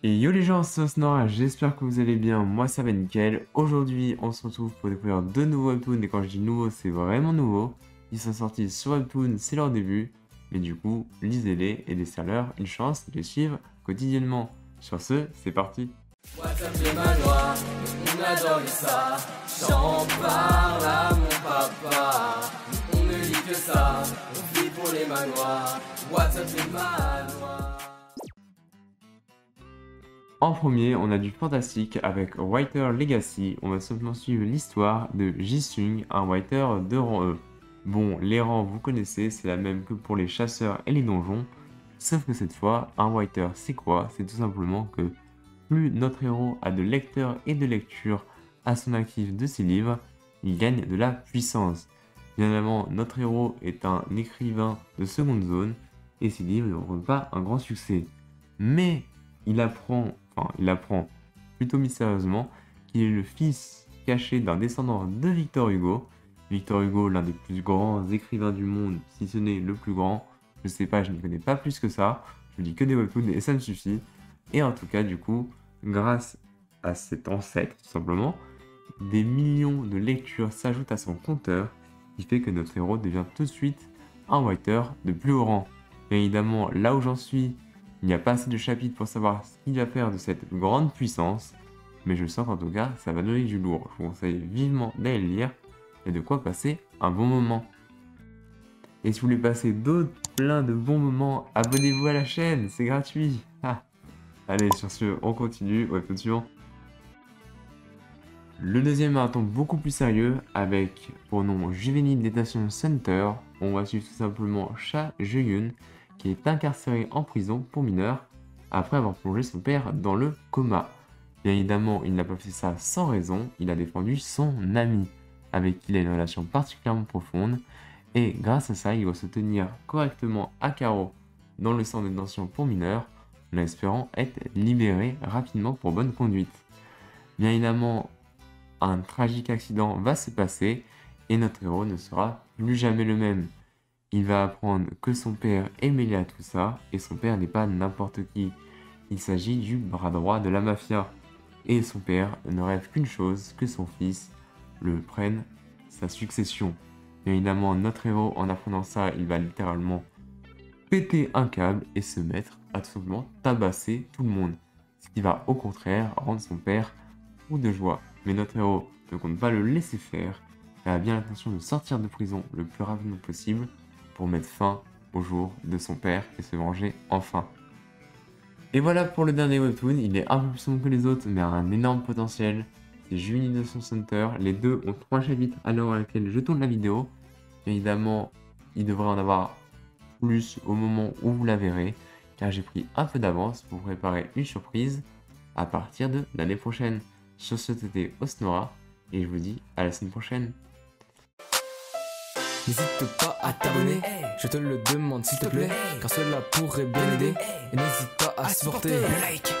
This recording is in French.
Et yo les gens, c'est Osnora, j'espère que vous allez bien, moi ça va nickel. Aujourd'hui on se retrouve pour découvrir deux nouveaux webtoons, et quand je dis nouveau c'est vraiment nouveau. Ils sont sortis sur Webtoon, c'est leur début, mais du coup lisez-les et laissez-leur une chance de les suivre quotidiennement. Sur ce, c'est parti. WhatsApp les manoirs, on adore ça. J'en parle à mon papa. On ne lit que ça, on vit pour les manoirs. WhatsApp les manoirs. En premier, on a du fantastique avec Writer Legacy. On va simplement suivre l'histoire de Jisung, un writer de rang E. Bon, les rangs, vous connaissez, c'est la même que pour les chasseurs et les donjons. Sauf que cette fois, un writer, c'est quoi? C'est tout simplement que plus notre héros a de lecteurs et de lectures à son actif de ses livres, il gagne de la puissance. Bien évidemment, notre héros est un écrivain de seconde zone et ses livres ne rencontrent pas un grand succès. Mais il apprend plutôt mystérieusement qu'il est le fils caché d'un descendant de Victor Hugo. Victor Hugo, l'un des plus grands écrivains du monde, si ce n'est le plus grand. Je sais pas, je ne connais pas plus que ça. Je lis que des webtoons et ça me suffit. Et en tout cas, du coup, grâce à cet ancêtre, tout simplement, des millions de lectures s'ajoutent à son compteur, qui fait que notre héros devient tout de suite un writer de plus haut rang. Bien évidemment, là où j'en suis, il n'y a pas assez de chapitres pour savoir ce qu'il va faire de cette grande puissance, mais je sens qu'en tout cas, ça va donner du lourd. Je vous conseille vivement d'aller le lire, et de quoi passer un bon moment. Et si vous voulez passer plein de bons moments, abonnez-vous à la chaîne, c'est gratuit. Ah. Allez, sur ce, on continue, webtoon suivant. Le deuxième est un ton beaucoup plus sérieux, avec pour nom Juvenile Detention Center. On va suivre tout simplement Cha Jae-yoon, qui est incarcéré en prison pour mineurs, après avoir plongé son père dans le coma. Bien évidemment, il n'a pas fait ça sans raison, il a défendu son ami, avec qui il a une relation particulièrement profonde, et grâce à ça, il doit se tenir correctement à carreau dans le centre de détention pour mineurs, en espérant être libéré rapidement pour bonne conduite. Bien évidemment, un tragique accident va se passer et notre héros ne sera plus jamais le même. Il va apprendre que son père est mêlé à tout ça et son père n'est pas n'importe qui. Il s'agit du bras droit de la mafia. Et son père ne rêve qu'une chose, que son fils le prenne sa succession. Bien évidemment, notre héros, en apprenant ça, il va littéralement péter un câble et se mettre à tout simplement tabasser tout le monde. Ce qui va au contraire rendre son père fou de joie. Mais notre héros ne compte pas le laisser faire et a bien l'intention de sortir de prison le plus rapidement possible pour mettre fin au jour de son père et se venger enfin. Et voilà pour le dernier webtoon, il est un peu plus sombre que les autres mais a un énorme potentiel. C'est Juvenile Detention Center, les deux ont 3 chapitres à l'heure à laquelle je tourne la vidéo. Évidemment, il devrait en avoir plus au moment où vous la verrez, car j'ai pris un peu d'avance pour vous préparer une surprise à partir de l'année prochaine. Sur ce, c'était Osnora, et je vous dis à la semaine prochaine. N'hésite pas à t'abonner, je te le demande s'il te plaît, car cela pourrait bien aider. Et n'hésite pas à supporter. Like.